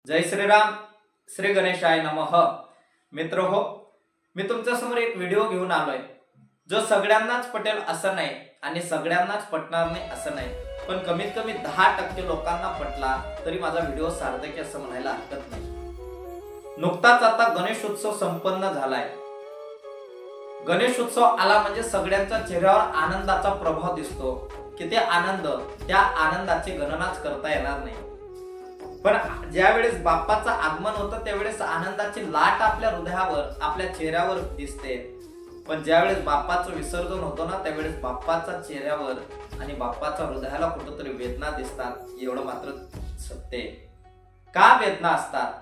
जय श्रीराम, श्री गणेशाय नमः। मित्र हो, मी तुमच्या समोर एक व्हिडिओ घेऊन आलोय जो सगळ्यांनाच पटेल असं नाही आणि सगळ्यांनाच पटणार नाही असं नाही, पण कमीत कमी 10% लोकांना पटला तरी माझा व्हिडिओ सार्थक आहे असं म्हणायला हरकत नाही। नुकताच आता गणेशोत्सव संपन्न झालाय। गणेशोत्सव आला म्हणजे सगळ्यांच्या चेहऱ्यावर आनंदाचा प्रभाव दिसतो की ते आनंद, त्या आनंदाची गणनाच करता येणार नाही। पण ज्या वेळेस बाप्पाचं आगमन होतं त्यावेळेस आनंदाची लाट आपल्या हृदयावर, आपल्या चेहऱ्यावर दिसते, पण ज्या वेळेस बाप्पाचं विसर्जन होतं ना त्यावेळेस बाप्पाच्या चेहऱ्यावर आणि बाप्पाच्या हृदयाला कुठेतरी वेदना दिसतात। एवढं मात्र सत्य आहे। का वेदना असतात?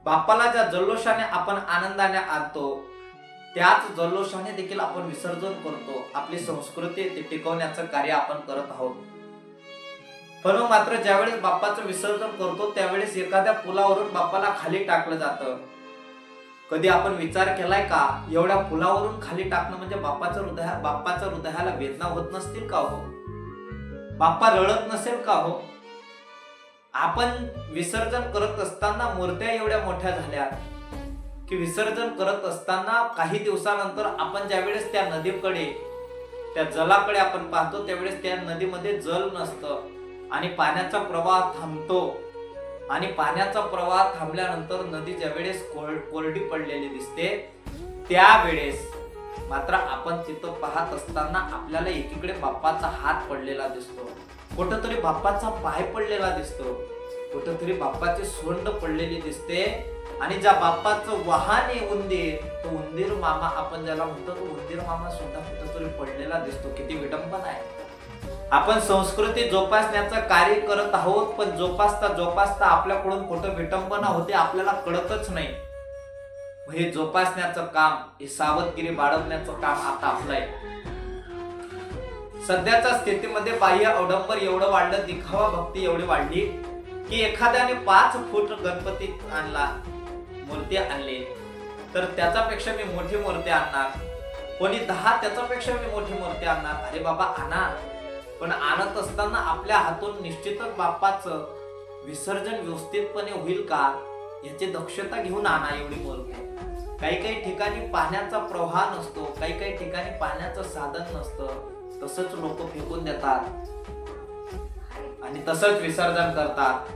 बाप्पाला ज्या जल्लोषाने आपण आनंदाने आणतो त्याच जल्लोषाने देखील आपण विसर्जन करतो। आपली संस्कृती ती टिकवण्याचं कार्य आपण करत आहोत। पण मात्र ज्यावेळेस बाप्पाचं विसर्जन करतो त्यावेळेस एखाद्या पुलावरून बाप्पाला खाली टाकलं जातं। कधी आपण विचार केलाय का एवढ्या पुलावरून खाली टाकणं म्हणजे बाप्पाच्या हृदयाला वेदना होत नसतील का हो? बाप्पा रडत नसेल का हो? आपण विसर्जन करत असताना मूर्त्या एवढ्या मोठ्या झाल्या की विसर्जन करत असताना काही दिवसानंतर आपण ज्यावेळेस त्या नदीकडे, त्या जलाकडे आपण पाहतो त्यावेळेस त्या नदीमध्ये जल नसतं आणि पाण्याचा प्रवाह थांबतो आणि पाण्याचा प्रवाह थांबल्यानंतर नदी ज्यावेळेस कोरडी पडलेली दिसते त्यावेळेस मात्र आपण तिथं पाहत असताना आपल्याला एकीकडे बाप्पाचा हात पडलेला दिसतो, कुठंतरी बाप्पाचा पाय पडलेला दिसतो, कुठंतरी बाप्पाची सोंड पडलेली दिसते आणि ज्या बाप्पाचं वाहन आहे उंदीर, तो उंदीर मामा आपण ज्याला म्हणतो तो उंदीर मामा सुद्धा कुठंतरी पडलेला दिसतो। किती विडंबना आहे। आपण संस्कृती जोपासण्याचं कार्य करत आहोत, पण जोपासता आपल्याकडून कुठं विटंबना होते आपल्याला कळतच नाही। हे जोपासण्याचं काम, हे सावधगिरी बाळगण्याचं काम आता आपलं आहे। सध्याच्या स्थितीमध्ये बाह्य अवडंबर एवढं वाढलं, दिखावा भक्ती एवढी वाढली की एखाद्याने 5 फूट गणपती आणला, मूर्ती आणली तर त्याच्यापेक्षा मी मोठी मूर्ती आणणार, कोणी 10 त्याच्यापेक्षा मी मोठी मूर्ती आणणार। अरे बाबा आणा, पण आणत असताना आपल्या हातून निश्चितच बाप्पाचं विसर्जन व्यवस्थितपणे होईल का याची दक्षता घेऊन आणा एवढी मूर्ती। काही ठिकाणी पाण्याचा प्रवाह नसतो, काही ठिकाणी पाण्याचं साधन नसतं, तसंच लोक फेकून देतात आणि तसंच विसर्जन करतात।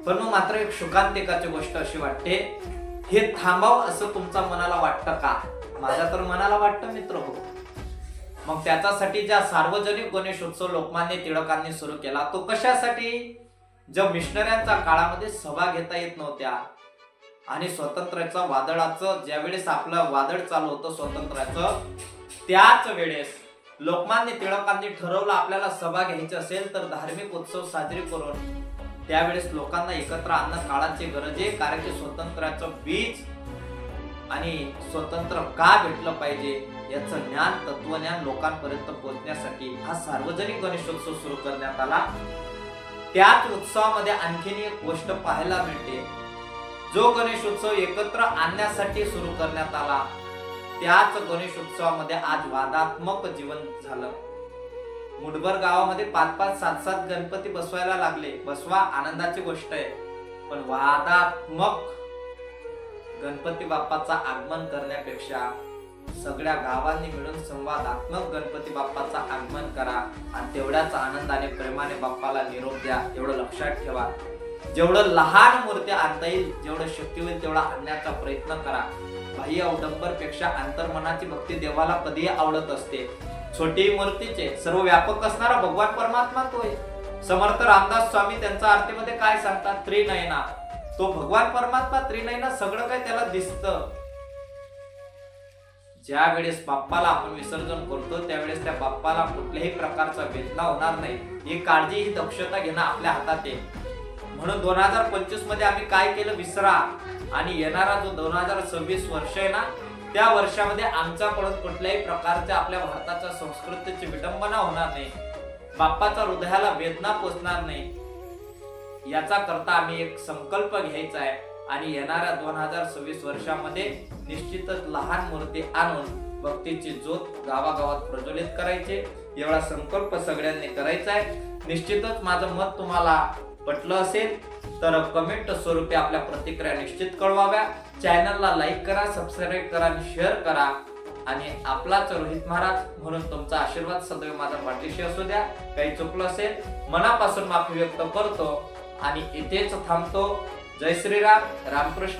पण मात्र एक शुकांतिकाची गोष्ट अशी वाटते, हे थांबावं असं तुमच्या मनाला वाटतं का? माझ्या तर मनाला वाटतं मित्र हो। मग त्याच्यासाठी ज्या सार्वजनिक गणेशोत्सव लोकमान्य टिळकांनी सुरू केला तो कशासाठी? ज्या मिशनऱ्यांच्या काळामध्ये सभा घेता येत नव्हत्या आणि स्वातंत्र्याच्या वादळाचं ज्यावेळेस आपलं वादळ चालू होतं स्वातंत्र्याचं, त्याच वेळेस लोकमान्य टिळकांनी ठरवलं आपल्याला सभा घ्यायची असेल तर धार्मिक उत्सव साजरे करून त्यावेळेस लोकांना एकत्र आणणं काळाची गरज आहे। कारण की स्वातंत्र्याचं बीज आणि स्वतंत्र का भेटलं पाहिजे याचं ज्ञान, तत्वज्ञान लोकांपर्यंत पोहोचण्यासाठी हा सार्वजनिक गणेशोत्सव सुरू करण्यात आला। त्याच उत्सवामध्ये आणखीन एक गोष्ट पाहायला मिळते, जो गणेशोत्सव एकत्र आणण्यासाठी सुरू करण्यात आला त्याच गणेशोत्सवामध्ये आज वादात्मक जीवन झालं। मुठभर गावामध्ये 5-5, 7-7 गणपती बसवायला लागले। बसवा, आनंदाची गोष्ट आहे, पण वादात्मक गणपती बाप्पाचा आगमन करण्यापेक्षा सगळ्या गावांनी मिळून संवादात्मक गणपती बाप्पाचा आगमन करा आणि तेवढ्याच आनंदाने प्रेमाने बाप्पाला निरोप द्या। एवढं लक्षात ठेवा, जेवढं लहान मूर्ती आणता येईल जेवढं शक्य होईल तेवढा आणण्याचा प्रयत्न करा। बाह्य अवडंबर पेक्षा अंतर्मनाची भक्ती देवाला कधीही आवडत असते। छोटी मूर्तीचे सर्व व्यापक असणारा भगवान परमात्मा तो आहे। समर्थ रामदास स्वामी त्यांच्या आरतीमध्ये काय सांगतात? त्रिनयना, तो भगवान परमात्मा त्रिनयना, सगळं काही त्याला दिसतं। ज्या वेळेस बाप्पाला आपण विसर्जन करतो त्यावेळेस त्या बाप्पाला कुठल्याही प्रकारचा वेदना होणार नाही, ही काळजी, ही दक्षता घेणं आपल्या हातात आहे। म्हणून 2025 मध्ये आम्ही काय केलं विसरा, आणि येणारा जो 2026 वर्ष आहे ना त्या वर्षामध्ये आमच्याकडून कुठल्याही प्रकारच्या आपल्या भारताच्या संस्कृतीची विडंबना होणार नाही, बाप्पाच्या हृदयाला वेदना पोचणार नाही। याचा करता आम्ही एक संकल्प घ्यायचा आहे आणि येणाऱ्या 2026 वर्षामध्ये निश्चितच लहान मूर्ती आणून भक्तीची ज्योत गावागावात प्रज्वलित करायचे, एवढा संकल्प सगळ्यांनी करायचा आहे। निश्चितच माझं मत तुम्हाला पटलं असेल तर कमेंट स्वरूपी आपल्या प्रतिक्रिया निश्चित कळवाव्या. चॅनलला लाईक करा, सबस्क्राईब करा आणि शेअर करा. आणि आपलाच रोहित महाराज म्हणून तुमचा आशीर्वाद सदैव माझ्या पाठीशी असू द्या. काही चुकलं असेल मनापासून माफी व्यक्त करतो आणि इथेच थांबतो. जय श्रीराम. रामकृष्ण